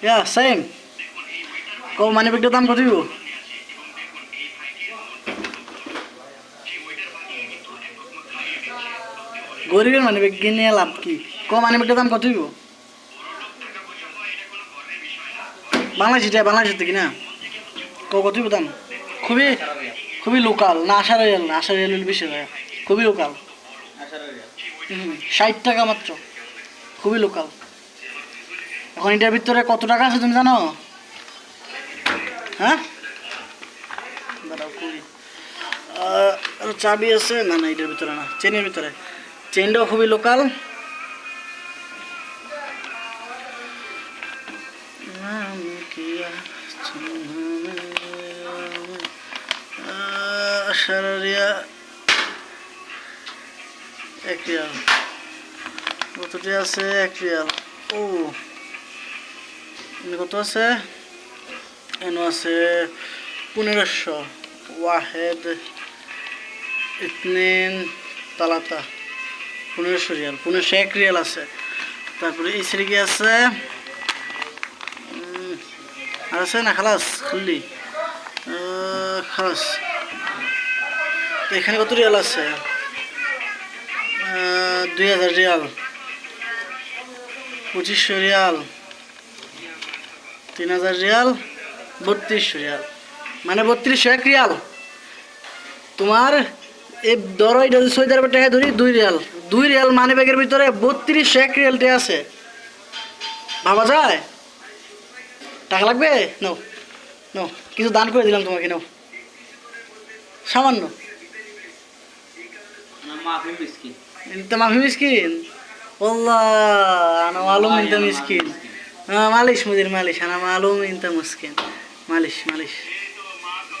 ইয়া same কো মানি ব্যাগটার দাম কত দিব গরিবের মানি ব্যাগ কিনে লাভ কি কো মানি ব্যাগটার দাম কত দিব বাংলাদেশের থেকে না কত দিব দাম খুবই খুবই লোকাল না আশা রিয়াল বেশি হয় খুবই লোকাল 60 টাকা মাত্র খুবই লোকাল এখন এটার ভিতরে কত টাকা আছে তুমি জানো হ্যাঁ দাঁড়াও খুবই চাবি আছে না না এটার ভিতরে না চেনের ভিতরে চেনটাও খুবই লোকাল সারারিয়া 1 রিয়াল কতটি আছে 1 রিয়াল ও কত আছে এনো আছে 1500 ওয়াহেদ ইতনিন তালাতা 1500 রিয়াল 1501 রিয়াল আছে তারপরে এই সাইডে কি আছে আর আছে না খালাস খুললি খালাস এখানে কত রিয়াল আছে 2000 রিয়াল 2500 রিয়াল 3000 রিয়াল 3200 রিয়াল মানে 3201 রিয়াল তোমার এই ধরো এটা যদি সৌদি আরবের টাকা ধরি 2 রিয়াল মানি ব্যাগের ভিতরে 3201 রিয়ালটি আছে ভাবা যায় টাকা লাগবে নাও নাও কিছু দান করে দিলাম তোমাকে নাও সামান্য انت ما في مسكين والله انا معلوم انت مسكين معلش مدير معلش انا معلوم انت مسكين معلش